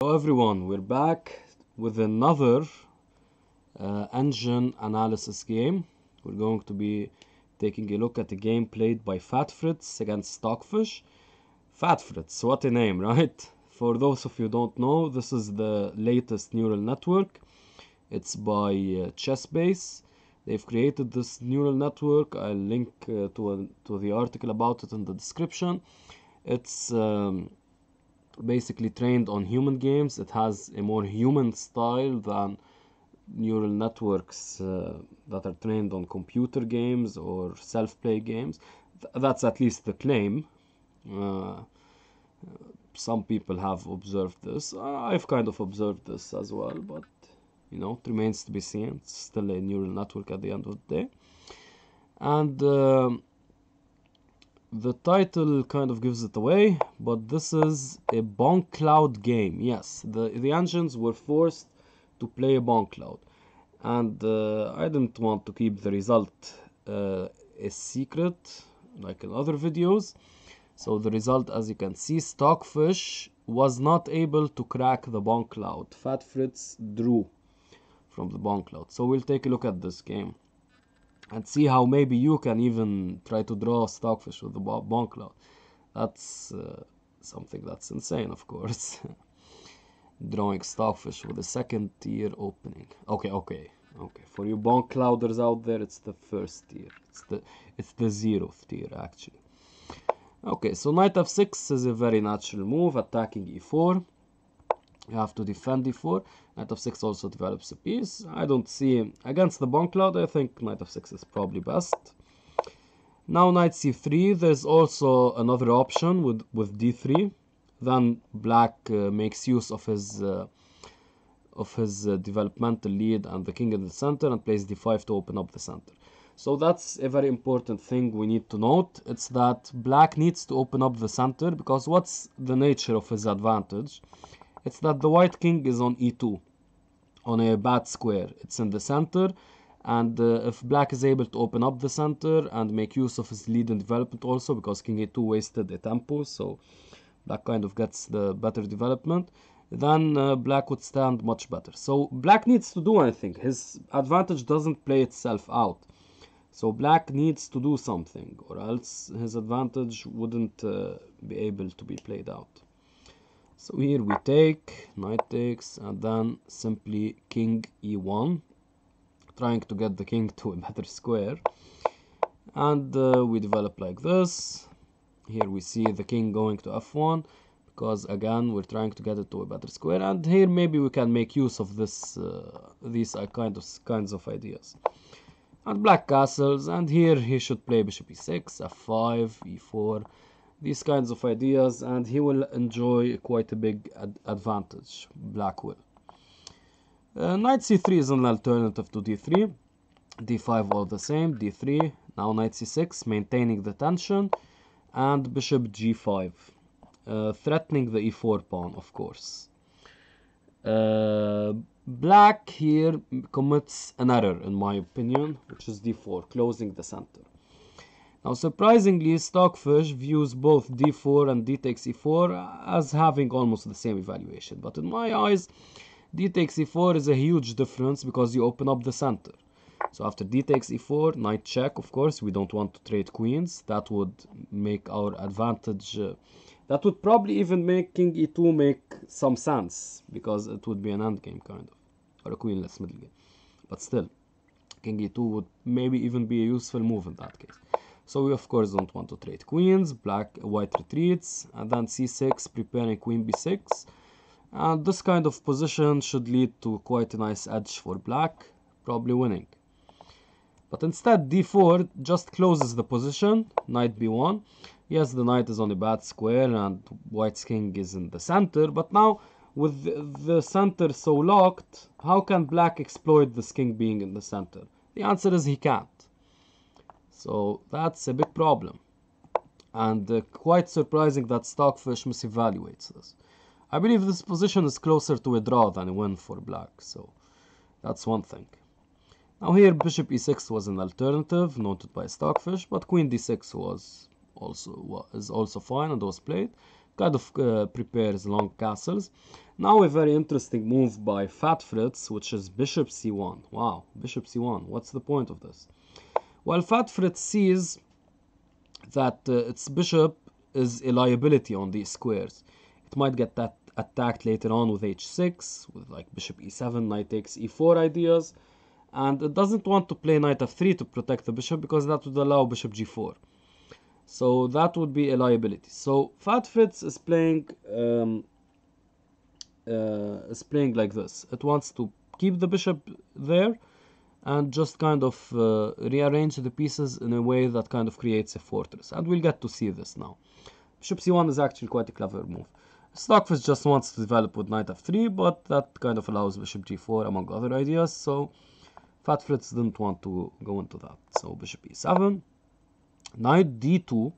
Hello everyone, we're back with another engine analysis game. We're going to be taking a look at a game played by FatFritz against Stockfish. FatFritz, what a name, right? For those of you who don't know, this is the latest neural network. It's by Chessbase. They've created this neural network. I'll link to the article about it in the description. It's basically trained on human games. It has a more human style than neural networks that are trained on computer games or self-play games. That's at least the claim. Some people have observed this. I've kind of observed this as well, but you know, it remains to be seen. It's still a neural network at the end of the day. And the title kind of gives it away, but this is a Bongcloud game. Yes, the engines were forced to play a Bongcloud, and I didn't want to keep the result a secret like in other videos. So the result, as you can see, Stockfish was not able to crack the Bongcloud. FatFritz drew from the Bongcloud. So we'll take a look at this game and see how maybe you can even try to draw Stockfish with the Bongcloud. That's something that's insane, of course. Drawing Stockfish with a second tier opening. Okay. For you Bongclouders out there, it's the first tier. It's the 0th tier actually. Okay, so knight f6 is a very natural move, attacking e4. You have to defend e4. Knight f6 also develops a piece. I don't see against the Bongcloud. I think knight f6 is probably best. Now knight c3. There's also another option with d3. Then black makes use of his developmental lead and the king in the center and plays d5 to open up the center. So that's a very important thing we need to note. It's that black needs to open up the center, because what's the nature of his advantage? It's that the white king is on e2, on a bad square. It's in the center, and if black is able to open up the center and make use of his lead in development also, because king e2 wasted a tempo, so black kind of gets the better development, then black would stand much better. So black needs to do anything. His advantage doesn't play itself out. So black needs to do something, or else his advantage wouldn't be able to be played out. So here we take, knight takes, and then simply king e1, trying to get the king to a better square. And we develop like this. Here we see the king going to f1, because again we're trying to get it to a better square. And here maybe we can make use of this, these kinds of ideas. And black castles, and here he should play bishop e6, f5, e4, these kinds of ideas, and he will enjoy quite a big advantage, black will. Knight c3 is an alternative to d3, d5 all the same, d3, now knight c6, maintaining the tension, and bishop g5, threatening the e4 pawn, of course. Black here commits an error, in my opinion, which is d4, closing the center. Now, surprisingly, Stockfish views both d4 and d takes e4 as having almost the same evaluation. But in my eyes, d takes e4 is a huge difference, because you open up the center. So after d takes e4, knight check, of course, we don't want to trade queens. That would make our advantage... that would probably even make king e2 make some sense, because it would be an endgame kind of, or a queenless middle game. But still, king e2 would maybe even be a useful move in that case. So we of course don't want to trade queens. White retreats, and then c6, preparing queen b6. And this kind of position should lead to quite a nice edge for black, probably winning. But instead d4 just closes the position, knight b1. Yes, the knight is on a bad square and white's king is in the center, but now with the center so locked, how can black exploit this king being in the center? The answer is he can't. So that's a big problem, and quite surprising that Stockfish misevaluates this. I believe this position is closer to a draw than a win for black, so that's one thing. Now here bishop e6 was an alternative noted by Stockfish, but queen d6 is also fine and was played. Kind of prepares long castles. Now a very interesting move by FatFritz, which is bishop c1. Wow, bishop c1. What's the point of this? Well, FatFritz sees that its bishop is a liability on these squares. It might get that attacked later on with h6, with like bishop e7, knight takes e4 ideas, and it doesn't want to play knight f3 to protect the bishop because that would allow bishop g4. So that would be a liability. So FatFritz is playing like this. It wants to keep the bishop there and just kind of rearrange the pieces in a way that kind of creates a fortress. And we'll get to see this now. Bishop c1 is actually quite a clever move. Stockfish just wants to develop with knight f3, but that kind of allows bishop g4 among other ideas. So FatFritz didn't want to go into that. So bishop e7, knight d2.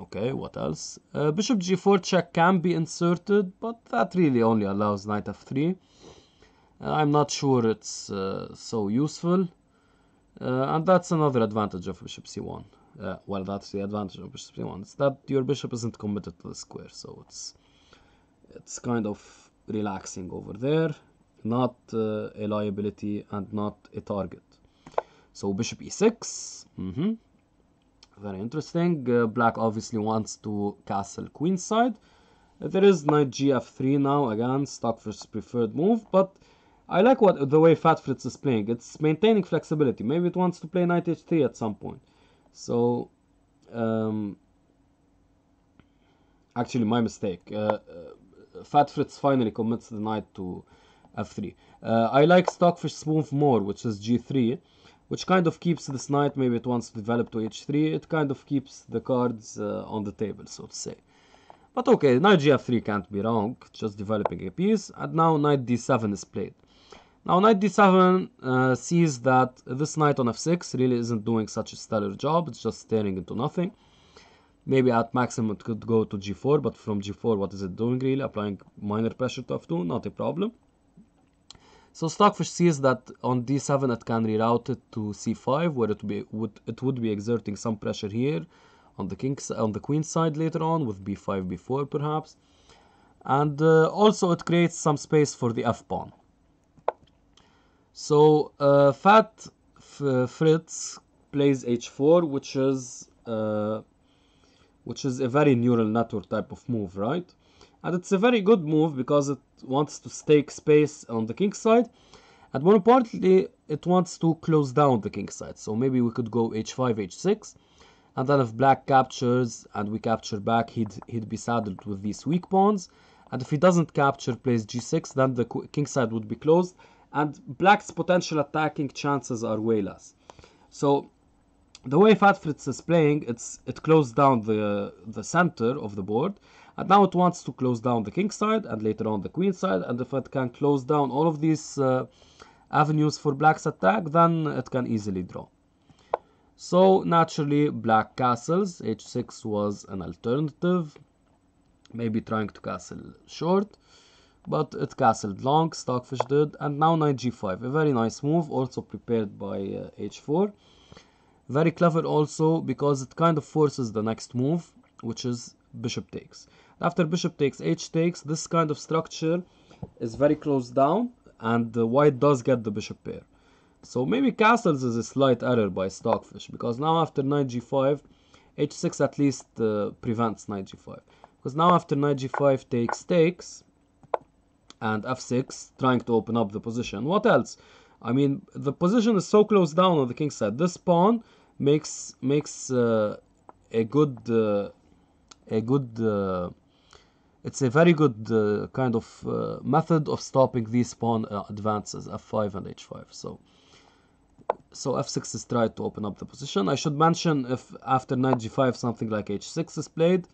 Okay, what else? Bishop g4 check can be inserted, but that really only allows knight f3. I'm not sure it's so useful. And that's another advantage of bishop c1. Well, that's the advantage of bishop c1. It's that your bishop isn't committed to the square, so it's kind of relaxing over there. Not a liability and not a target. So bishop e6. Very interesting. Black obviously wants to castle queenside. There is knight gf3 now, again, Stockfish's preferred move, but I like the way FatFritz is playing. It's maintaining flexibility. Maybe it wants to play knight h3 at some point. So, actually, my mistake. FatFritz finally commits the knight to f3. I like Stockfish's move more, which is g3, which kind of keeps this knight. Maybe it wants to develop to h3. It kind of keeps the cards on the table, so to say. But okay, knight gf3 can't be wrong, just developing a piece. And now knight d7 is played. Now knight d7 sees that this knight on f6 really isn't doing such a stellar job. It's just staring into nothing. Maybe at maximum it could go to g4, but from g4 what is it doing really? Applying minor pressure to f2, not a problem. So Stockfish sees that on d7 it can reroute it to c5, where it would be exerting some pressure here on the queen side later on with b5, b4 perhaps. And also it creates some space for the f-pawn. So FatFritz plays h4, which is a very neural network type of move, right? And it's a very good move because it wants to stake space on the king side, and more importantly, it wants to close down the king side. So maybe we could go h5, h6, and then if black captures and we capture back, he'd be saddled with these weak pawns. And if he doesn't capture, plays g6, then the king side would be closed, and black's potential attacking chances are way less. So the way FatFritz is playing, it closed down the center of the board, and now it wants to close down the king side and later on the queen side. And if it can close down all of these avenues for black's attack, then it can easily draw. So naturally black castles. h6 was an alternative, maybe trying to castle short, but it castled long, Stockfish did. And now knight g5, a very nice move, also prepared by h4. Very clever also because it kind of forces the next move, which is bishop takes. After bishop takes, h takes, this kind of structure is very close down, and white does get the bishop pair. So maybe castles is a slight error by Stockfish, because now after knight g5, h6 at least prevents knight g5. Because now after knight g5 takes, and f6, trying to open up the position. What else? I mean, the position is so close down on the king side. This pawn makes a good it's a very good kind of method of stopping these pawn advances, f5 and h5. So f6 is tried to open up the position. I should mention, if after knight g5 something like h6 is played,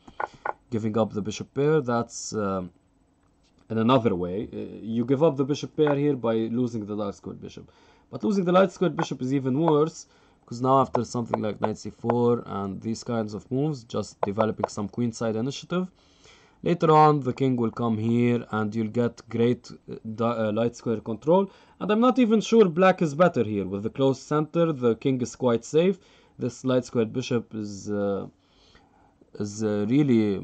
giving up the bishop pair, that's in another way. You give up the bishop pair here by losing the light squared bishop. But losing the light squared bishop is even worse, because now after something like knight c4 and these kinds of moves, just developing some queenside initiative, later on the king will come here and you'll get great light square control. And I'm not even sure black is better here. With the closed center, the king is quite safe. This light squared bishop is really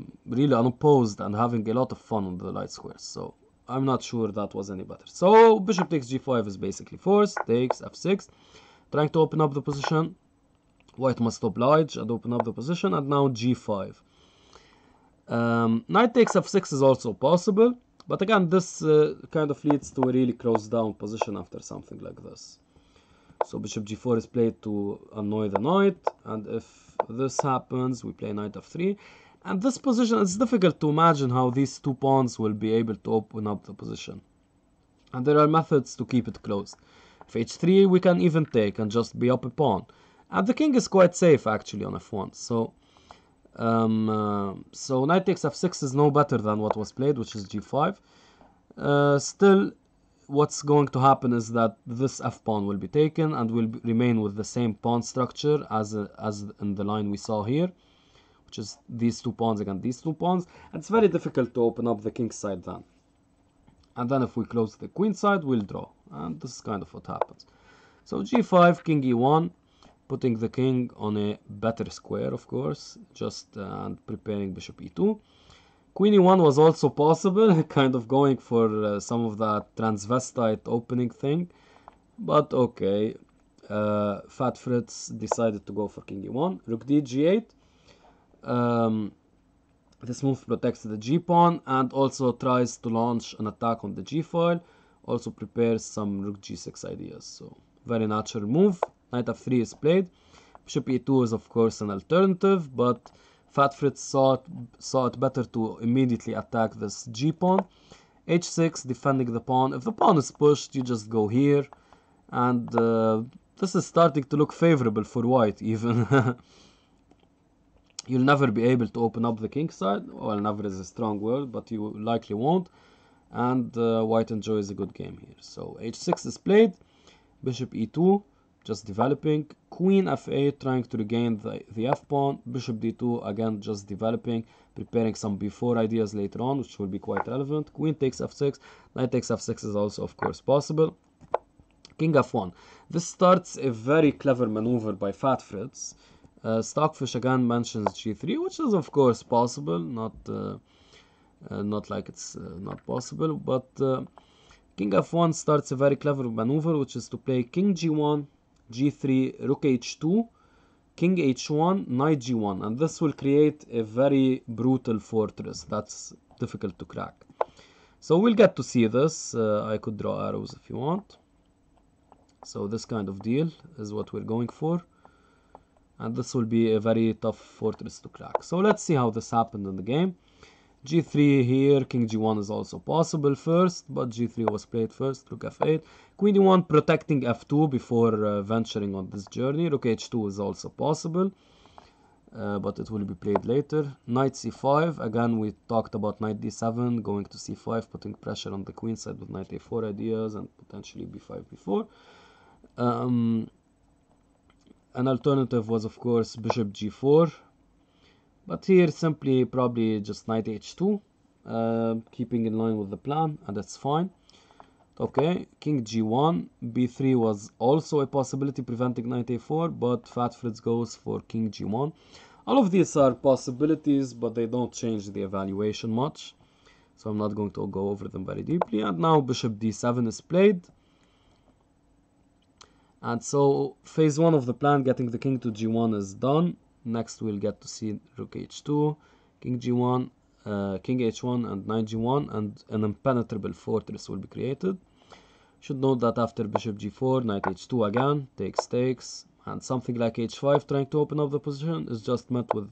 unopposed and having a lot of fun on the light squares. So I'm not sure that was any better. So bishop takes g5 is basically forced. Takes f6, trying to open up the position. White must oblige and open up the position, and now g5. Knight takes f6 is also possible, but again this kind of leads to a really closed down position after something like this. So bishop g4 is played to annoy the knight, and if this happens we play knight f3. And this position, it's difficult to imagine how these two pawns will be able to open up the position. And there are methods to keep it closed. If h3 we can even take and just be up a pawn. And the king is quite safe actually on f1. So knight takes f6 is no better than what was played, which is g5. Still, what's going to happen is that this f pawn will be taken and will remain with the same pawn structure as in the line we saw here, which is these two pawns against these two pawns. And it's very difficult to open up the king side then. And then if we close the queen side, we'll draw. And this is kind of what happens. So g5, king e1, putting the king on a better square, of course, just and preparing bishop e2. Queen e1 was also possible, kind of going for some of that transvestite opening thing. But okay, FatFritz decided to go for king e1. Rook d g8. This move protects the g-pawn and also tries to launch an attack on the g-file. Also prepares some rook g6 ideas. So very natural move. Knight f3 is played. Bishop e2 is of course an alternative, but FatFritz saw it better to immediately attack this g-pawn. h6, defending the pawn. If the pawn is pushed, you just go here. And this is starting to look favorable for white even. You'll never be able to open up the king side. Well, never is a strong word, but you likely won't. And white enjoys a good game here. So h6 is played. Bishop e2, just developing. Queen f8, trying to regain the f-pawn. Bishop d2, again, just developing. Preparing some b4 ideas later on, which will be quite relevant. Queen takes f6. Knight takes f6 is also, of course, possible. King f1. This starts a very clever maneuver by FatFritz. Stockfish again mentions g3, which is of course possible, not like it's not possible, but king f1 starts a very clever maneuver, which is to play king g1, g3, rook h2, king h1, knight g1, and this will create a very brutal fortress that's difficult to crack. So we'll get to see this. I could draw arrows if you want. So this kind of deal is what we're going for. And this will be a very tough fortress to crack. So let's see how this happened in the game. g3 here, king g1 is also possible first, but g3 was played first, rook f8. Queen e1 protecting f2 before venturing on this journey. Rook h2 is also possible, but it will be played later. Knight c5, again we talked about knight d7, going to c5, putting pressure on the queen side with knight a4 ideas and potentially b5, b4. An alternative was of course bishop g4, but here simply probably just knight h2, keeping in line with the plan, and that's fine. Okay, king g1, b3 was also a possibility, preventing knight a4, but FatFritz goes for king g1. All of these are possibilities, but they don't change the evaluation much, so I'm not going to go over them very deeply. And now bishop d7 is played. And so phase 1 of the plan, getting the king to g1, is done. Next we'll get to see rook h2, king g1, king h1 and knight g1, and an impenetrable fortress will be created. Should note that after bishop g4, knight h2 again, takes, and something like h5 trying to open up the position is just met with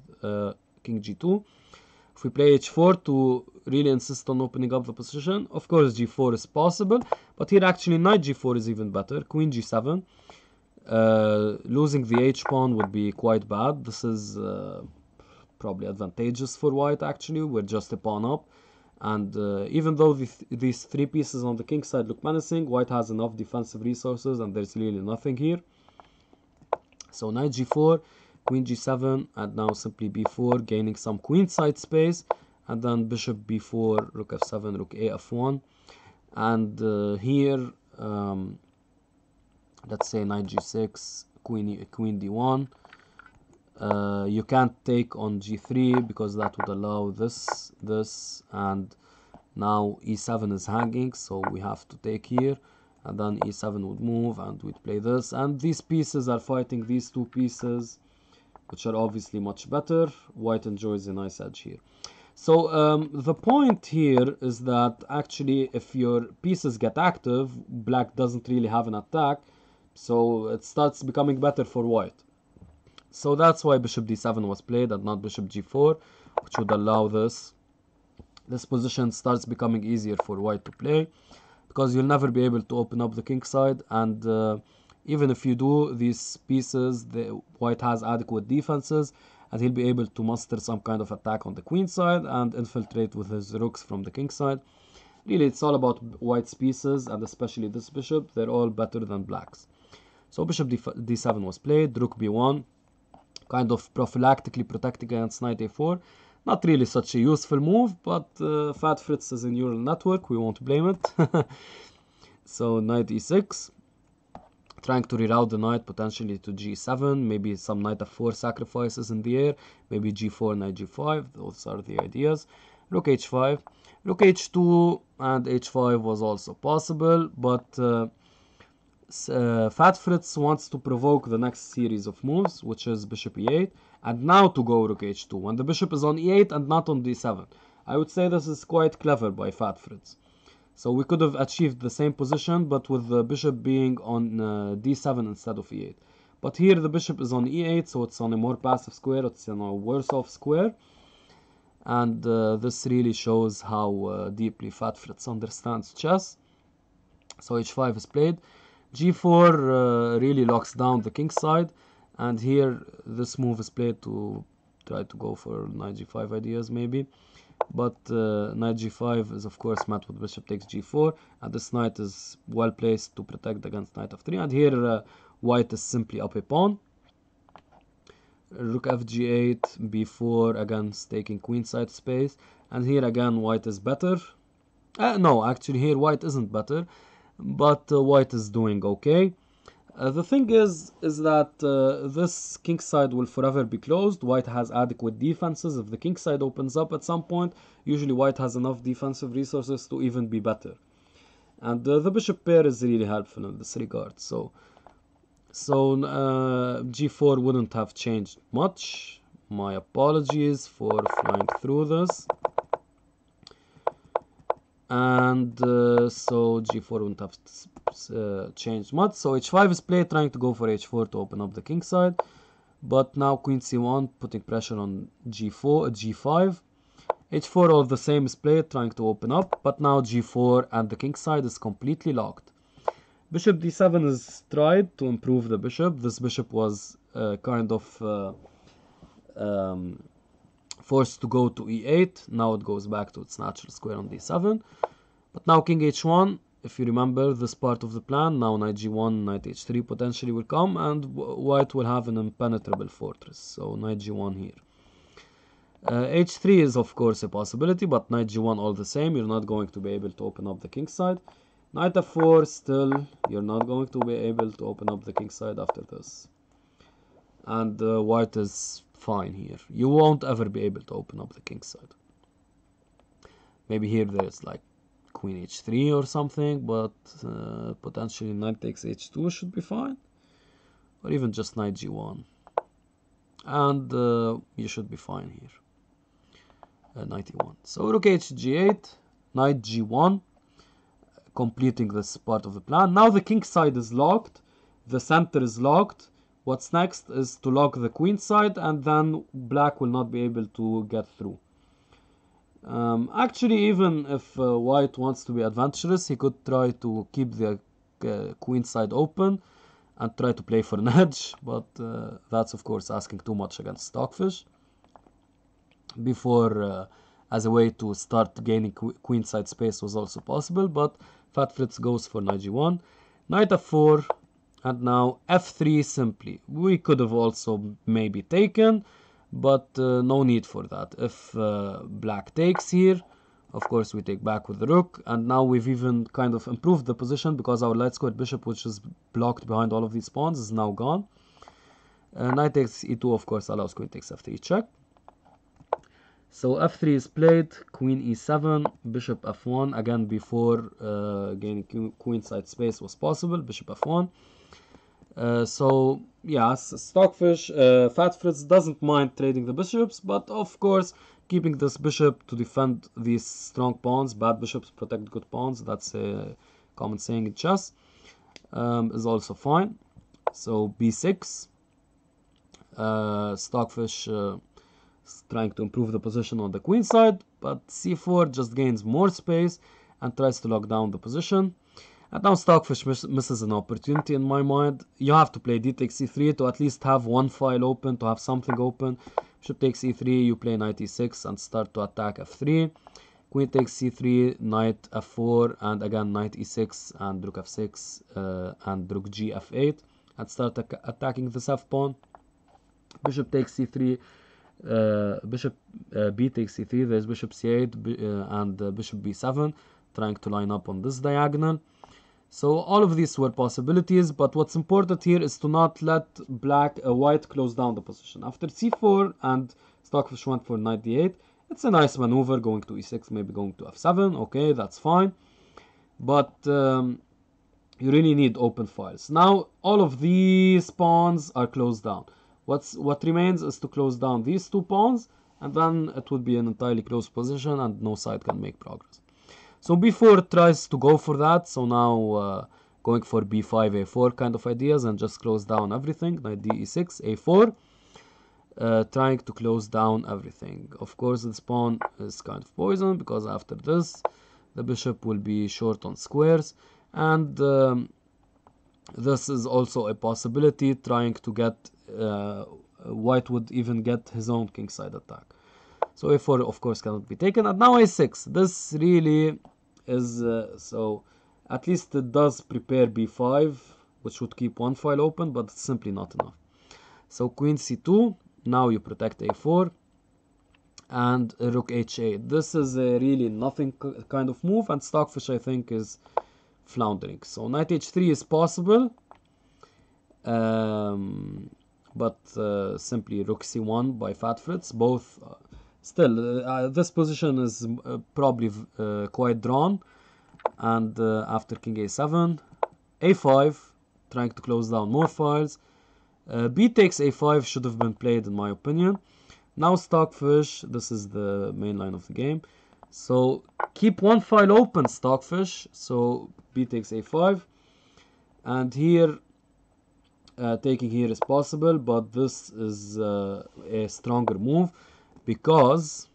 king g2. If we play h4 to really insist on opening up the position, of course g4 is possible, but here actually knight g4 is even better. Queen g7, losing the h-pawn would be quite bad. This is probably advantageous for white actually, we're just a pawn up. And even though these three pieces on the king side look menacing, white has enough defensive resources and there's really nothing here. So knight g4, queen g7, and now simply b4, gaining some queenside space, and then bishop b4, rook f7, rook a f1, and here let's say knight g6, queen d1. You can't take on g3 because that would allow this, and Now e7 is hanging, so we have to take here, and then e7 would move, and we'd play this. And these pieces are fighting these two pieces, which are obviously much better. White enjoys a nice edge here. So the point here is that actually if your pieces get active, black doesn't really have an attack, so it starts becoming better for white. So that's why bishop d7 was played and not bishop g4, which would allow this. This position starts becoming easier for white to play, because you'll never be able to open up the king side, and even if you do these pieces, the white has adequate defenses, and he'll be able to muster some kind of attack on the queen side and infiltrate with his rooks from the king side. Really, it's all about white's pieces, and especially this bishop. They're all better than black's. So bishop d7 was played, rook b1, kind of prophylactically protecting against knight a4. Not really such a useful move, but FatFritz is a neural network, we won't blame it. So knight e6, trying to reroute the knight potentially to g7, maybe some knight f4 sacrifices in the air, maybe g4, knight g5, those are the ideas. Rook h5, rook h2 and h5 was also possible, but FatFritz wants to provoke the next series of moves, which is bishop e8, and now to go rook h2, when the bishop is on e8 and not on d7. I would say this is quite clever by FatFritz. So we could have achieved the same position, but with the bishop being on d7 instead of e8. But here the bishop is on e8, so it's on a more passive square, it's on a worse off square. And this really shows how deeply FatFritz understands chess. So h5 is played. g4 really locks down the king side, and here this move is played to try to go for knight g5 ideas maybe. But knight g5 is of course met with bishop takes g4, and this knight is well placed to protect against knight f3, and here white is simply up a pawn. Rook fg8, b4, again taking queenside space, and here again white is better. No, actually here white isn't better, but white is doing okay. The thing is that this king side will forever be closed. White has adequate defenses. If the king side opens up at some point, usually white has enough defensive resources to even be better. And the bishop pair is really helpful in this regard. So g4 wouldn't have changed much. My apologies for flying through this. And so g4 wouldn't have changed much. So h5 is played, trying to go for h4 to open up the king side, but now queen c1 putting pressure on g5. h4 all the same is played, trying to open up, but now g4 and the king side is completely locked. Bishop d7 is tried to improve the bishop. This bishop was kind of forced to go to e8. Now it goes back to its natural square on d7. But now king h1, if you remember this part of the plan, now knight g1, knight h3 potentially will come, and white will have an impenetrable fortress. So knight g1 here. h3 is of course a possibility, but knight g1 all the same, you're not going to be able to open up the king side. Knight f4, still, you're not going to be able to open up the king side after this. And white is fine here. You won't ever be able to open up the king side. Maybe here there's like queen h3 or something, but potentially knight takes h2 should be fine. Or even just knight g1. And you should be fine here. Knight e1. So rook h g8, knight g1, completing this part of the plan. Now the king side is locked, the center is locked. What's next is to lock the queen side, and then black will not be able to get through. Actually, even if white wants to be adventurous, he could try to keep the queen side open and try to play for an edge, but that's of course asking too much against Stockfish. Before, as a way to start gaining queen side space was also possible, but FatFritz goes for knight g1, knight f4, and now f3 simply. We could have also maybe taken, but no need for that. If black takes here, of course we take back with the rook, and now we've even kind of improved the position because our light squared bishop, which is blocked behind all of these pawns, is now gone. Knight takes e2 of course allows queen takes f3 check. So f3 is played, queen e7, bishop f1, again before gaining queenside space was possible, bishop f1. So yes, Stockfish, FatFritz doesn't mind trading the bishops, but of course keeping this bishop to defend these strong pawns, bad bishops protect good pawns, that's a common saying in chess, is also fine. So b6, Stockfish is trying to improve the position on the queen side, but c4 just gains more space and tries to lock down the position. And now Stockfish misses an opportunity in my mind. You have to play d takes c3 to at least have one file open, to have something open. Bishop takes e3, you play knight e6 and start to attack f3. Queen takes c3, knight f4, and again knight e6 and rook f6 and rook g f8 and start attacking this f pawn. Bishop takes c3, bishop b takes c3, there's bishop c8 and bishop b7 trying to line up on this diagonal. So all of these were possibilities, but what's important here is to not let white close down the position. After c4 and Stockfish went for knight d8, it's a nice maneuver, going to e6, maybe going to f7, okay, that's fine. But you really need open files. Now all of these pawns are closed down. What remains is to close down these two pawns, and then it would be an entirely closed position and no side can make progress. So b4 tries to go for that, so now going for b5, a4 kind of ideas and just close down everything, knight d e6, a4, trying to close down everything. Of course this pawn is kind of poisoned because after this the bishop will be short on squares, and this is also a possibility, trying to get white would even get his own kingside attack. So a4 of course cannot be taken, and now a6. This really is so at least it does prepare b5, which would keep one file open, but it's simply not enough. So queen c2, now you protect a4, and rook h8. This is a really nothing kind of move, and Stockfish I think is floundering. So knight h3 is possible, but simply rook c1 by FatFritz. Both still this position is probably quite drawn, and after king a7, a5, trying to close down more files. B takes a5 should have been played in my opinion. Now Stockfish, this is the main line of the game, so keep one file open, Stockfish. So b takes a5, and here taking here is possible, but this is a stronger move because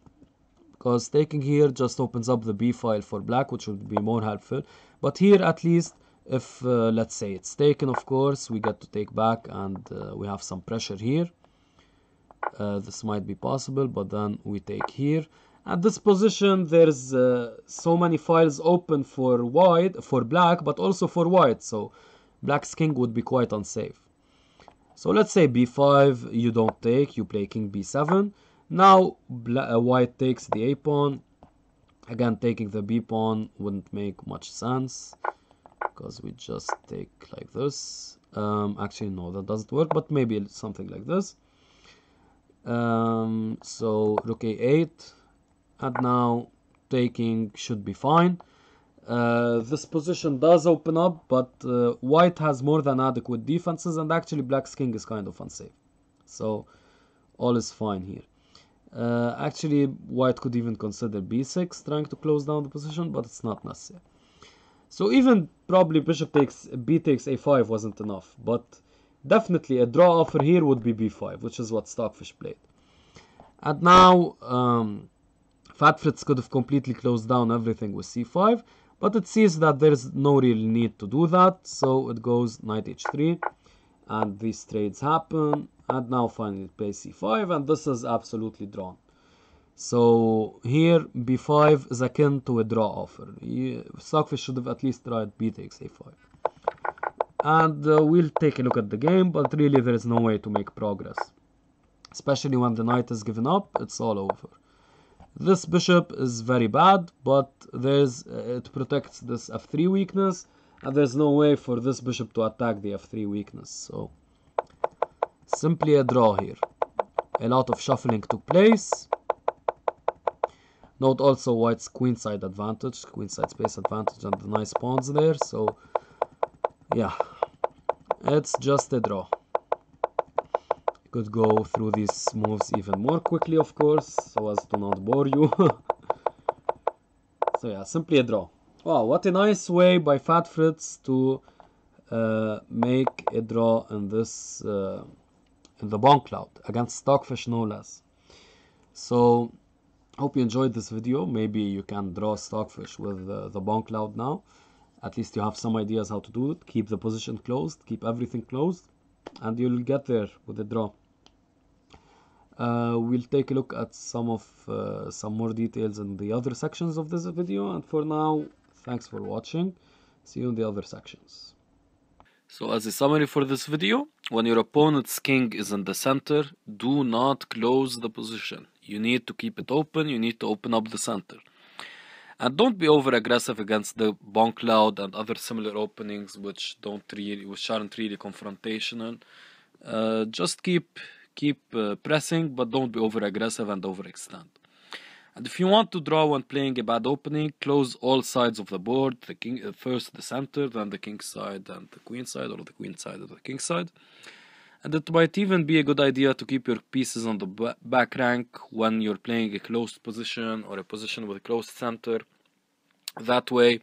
taking here just opens up the b file for black, which would be more helpful. But here at least, if let's say it's taken, of course we get to take back, and we have some pressure here. This might be possible, but then we take here. At this position there's so many files open for black, but also for white, so black's king would be quite unsafe. So let's say b5, you don't take, you play king b7. Now white takes the a pawn. Again, taking the b pawn wouldn't make much sense because we just take like this. Actually no, that doesn't work, but maybe something like this. So rook a8, and now taking should be fine. This position does open up, but white has more than adequate defenses, and actually black's king is kind of unsafe, so all is fine here. Actually white could even consider b6, trying to close down the position, but it's not necessary. So even probably b takes a5 wasn't enough, but definitely a draw offer here would be b5, which is what Stockfish played. And now FatFritz could have completely closed down everything with c5, but it sees that there's no real need to do that, so it goes knight h3, and these trades happen, and now finally it plays c5, and this is absolutely drawn. So here b5 is akin to a draw offer. Stockfish should have at least tried b takes a5. And we'll take a look at the game, but really there is no way to make progress. Especially when the knight is given up, it's all over. This bishop is very bad, but it protects this f3 weakness, and there's no way for this bishop to attack the f3 weakness. So simply a draw here. A lot of shuffling took place, Note also white's queenside advantage, queenside space advantage, and the nice pawns there. So yeah, it's just a draw. Could go through these moves even more quickly, of course, so as to not bore you. So yeah, simply a draw. Wow, what a nice way by FatFritz to make a draw in this in the Bongcloud against Stockfish, no less. So hope you enjoyed this video. Maybe you can draw Stockfish with the Bongcloud now. At least you have some ideas how to do it. Keep the position closed, keep everything closed, and you'll get there with a draw. We'll take a look at some more details in the other sections of this video, and for now, thanks for watching. See you in the other sections. So as a summary for this video, when your opponent's king is in the center, do not close the position. You need to keep it open, you need to open up the center. And don't be over aggressive against the Bongcloud and other similar openings which aren't really confrontational. Just keep pressing, but don't be over aggressive and overextend. And if you want to draw when playing a bad opening, close all sides of the board, the king first the center, then the king side and the queen side, or the queen side and the king side. And it might even be a good idea to keep your pieces on the back rank when you're playing a closed position or a position with a closed center. That way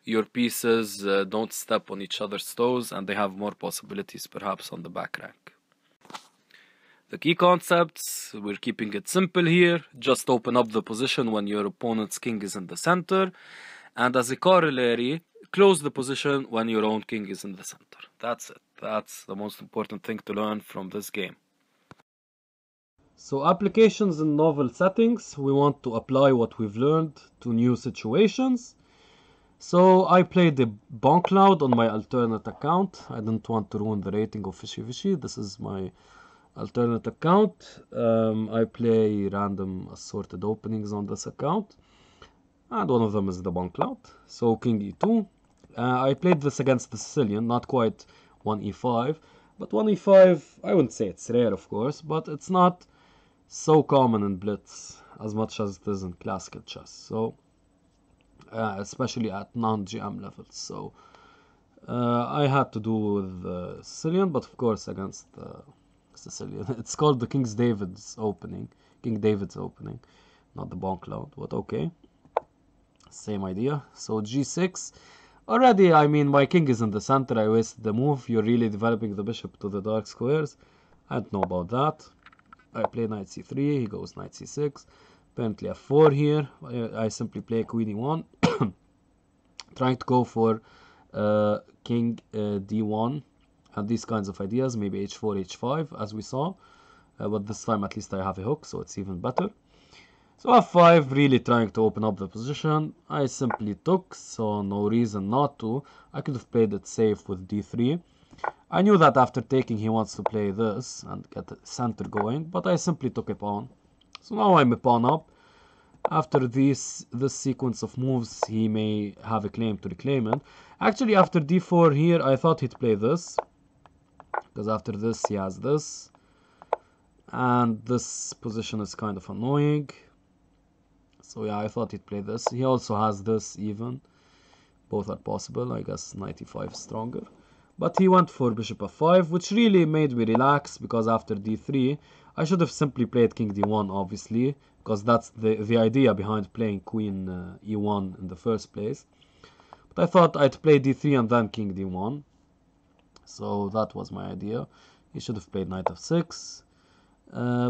your pieces don't step on each other's toes and they have more possibilities perhaps on the back rank. The key concepts, we're keeping it simple here. Just open up the position when your opponent's king is in the center. And as a corollary, close the position when your own king is in the center. That's it. That's the most important thing to learn from this game. So applications in novel settings, we want to apply what we've learned to new situations. So I played the Bongcloud on my alternate account. I didn't want to ruin the rating of Fishy Fishy. This is my alternate account. I play random assorted openings on this account, and one of them is the Bongcloud. So king e2. I played this against the Sicilian, not quite 1e5, but 1e5, I wouldn't say it's rare, of course, but it's not so common in Blitz as much as it is in classical chess. So especially at non-GM levels. So I had to do with the Sicilian, but of course against Sicilian. It's called the King David's opening, not the Bongcloud, but okay. Same idea. So g6. Already, I mean, my king is in the center. I wasted the move. You're really developing the bishop to the dark squares. I don't know about that. I play knight c3. He goes knight c6. Apparently f4 here. I simply play queen e1. Trying to go for king d1. And these kinds of ideas, maybe h4, h5, as we saw. But this time, at least I have a hook, so it's even better. So f5, really trying to open up the position. I simply took, so no reason not to. I could have played it safe with d3. I knew that after taking, he wants to play this and get the center going, but I simply took a pawn. So now I'm a pawn up. After this sequence of moves, he may have a claim to reclaim it. Actually, after d4 here, I thought he'd play this, because after this he has this, and this position is kind of annoying. So yeah, I thought he'd play this. He also has this even. Both are possible. I guess knight e5 is stronger. But he went for bishop f5, which really made me relax, because after d3 I should have simply played king d1, obviously, because that's the idea behind playing queen e1 in the first place. But I thought I'd play d3 and then king d1. So that was my idea. He should have played knight f6,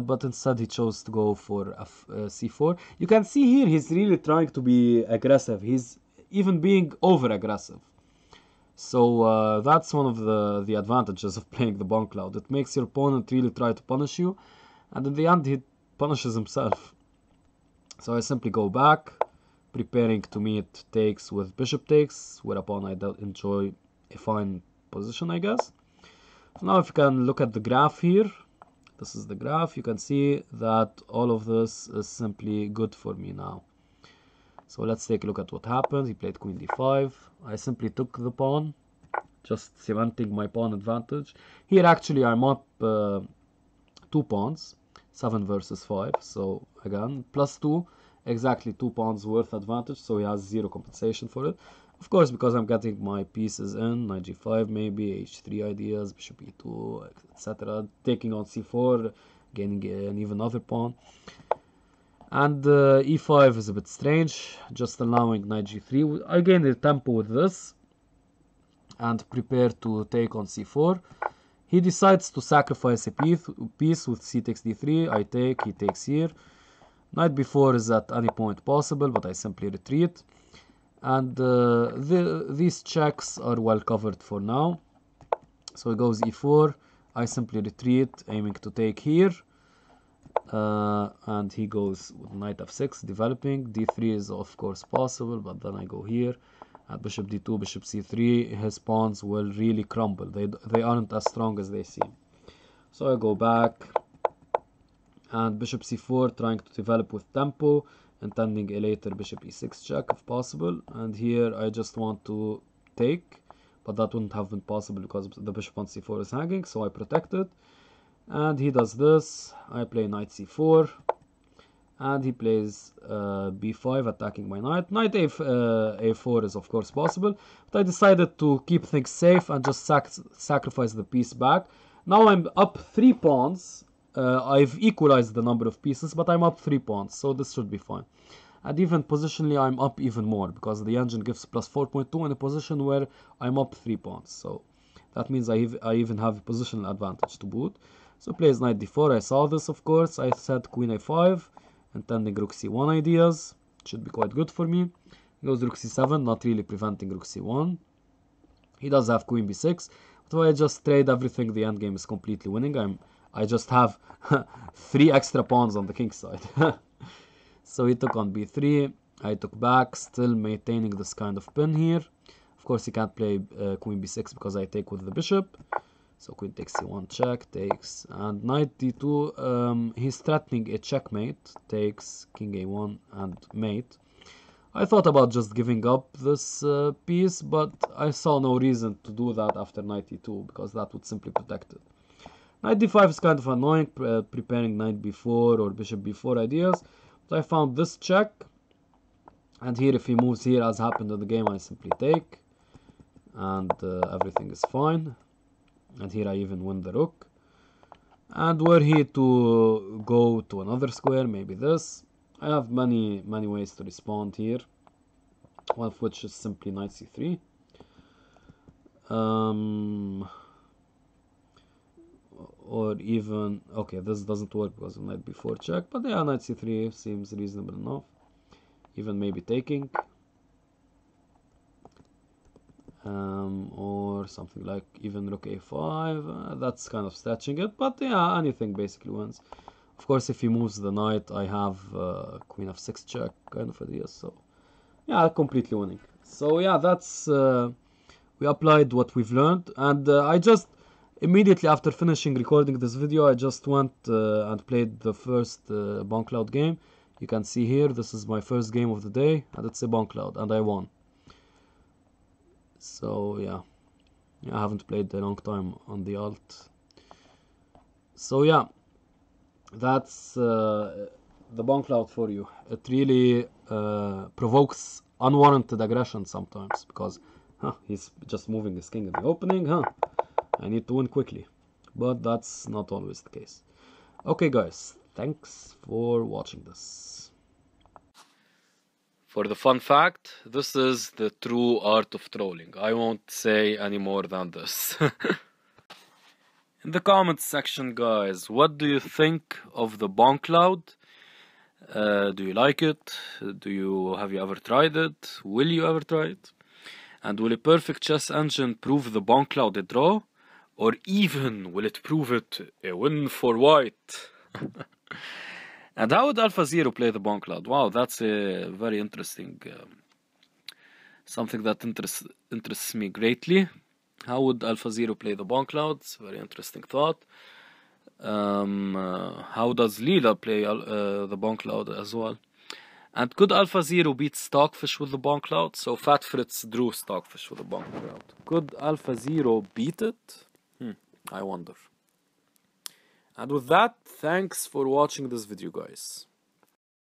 but instead he chose to go for c4. You can see here he's really trying to be aggressive. He's even being over aggressive. So that's one of the advantages of playing the Bongcloud. It makes your opponent really try to punish you, and in the end he punishes himself. So I simply go back, preparing to meet takes with bishop takes, whereupon I enjoy a fine position, I guess. So now if you can look at the graph here, this is the graph, you can see that all of this is simply good for me now. So let's take a look at what happened. He played queen d5. I simply took the pawn, just cementing my pawn advantage. Here actually I'm up 2 pawns, 7 versus 5. So again, +2 exactly 2 pawns worth advantage, so he has 0 compensation for it. Of course, because I'm getting my pieces in, knight g5 maybe, h3 ideas, bishop e2, etc. Taking on c4, gaining an even other pawn. And e5 is a bit strange, just allowing knight g3. I gain the tempo with this and prepare to take on c4. He decides to sacrifice a piece with c takes d3. I take, he takes here. Knight b4 is at any point possible, but I simply retreat. And these checks are well covered for now. So he goes e4. I simply retreat, aiming to take here. And he goes with knight f6, developing. d3 is of course possible, but then I go here. At bishop d2, bishop c3, his pawns will really crumble. They aren't as strong as they seem. So I go back, and bishop c4, trying to develop with tempo, intending a later bishop e6 check if possible. And here I just want to take, but that wouldn't have been possible because the bishop on c4 is hanging, so I protect it. And he does this. I play knight c4, and he plays b5, attacking my knight. Knight a4 is of course possible, but I decided to keep things safe and just sacrifice the piece back. Now I'm up 3 pawns. I've equalized the number of pieces, but I'm up 3 pawns, so this should be fine. And even positionally, I'm up even more, because the engine gives plus 4.2 in a position where I'm up 3 pawns. So that means I even have a positional advantage to boot. So plays knight d4. I saw this, of course. I said queen a5, intending rook c1 ideas. Should be quite good for me. He goes rook c7, not really preventing rook c1. He does have queen b6, but if I just trade everything, the endgame is completely winning. I just have 3 extra pawns on the king side. So he took on b3. I took back, still maintaining this kind of pin here. Of course, he can't play queen b6 because I take with the bishop. So queen takes c1, check, takes, and knight d2, he's threatening a checkmate, takes, king a1, and mate. I thought about just giving up this piece, but I saw no reason to do that after knight e2, because that would simply protect it. Knight d5 is kind of annoying, preparing knight b4 or bishop b4 ideas, but I found this check, and here if he moves here, as happened in the game, I simply take, and everything is fine. And here I even win the rook. And were he to go to another square, maybe this, I have many ways to respond here, one of which is simply knight c3. Or even, okay, this doesn't work because of knight b4 check, but yeah, knight c3 seems reasonable enough. Even maybe taking. Or something like even rook a5, that's kind of stretching it, but yeah, anything basically wins. Of course, if he moves the knight, I have queen f6 check kind of idea, so yeah, completely winning. So yeah, that's we applied what we've learned, and I just immediately after finishing recording this video, I just went and played the first Bongcloud game. You can see here, this is my first game of the day, and it's a Bongcloud, and I won. So yeah, I haven't played a long time on the alt. So yeah, that's the Bongcloud for you. It really provokes unwarranted aggression sometimes, because he's just moving his king in the opening. I need to win quickly, but that's not always the case. Okay guys, thanks for watching this. For the fun fact, this is the true art of trolling. I won't say any more than this. In the comments section, guys, what do you think of the Bongcloud? Do you like it? Have you ever tried it? Will you ever try it? And will a perfect chess engine prove the Bongcloud a draw? Or even will it prove it a win for white? And how would AlphaZero play the Bongcloud? Wow, that's a very interesting, something that interests me greatly. How would AlphaZero play the Bongcloud? Very interesting thought. How does Lila play the Bongcloud as well? And could AlphaZero beat Stockfish with the Bongcloud? So FatFritz drew Stockfish with the Bongcloud. Could AlphaZero beat it? I wonder. And with that, thanks for watching this video, guys.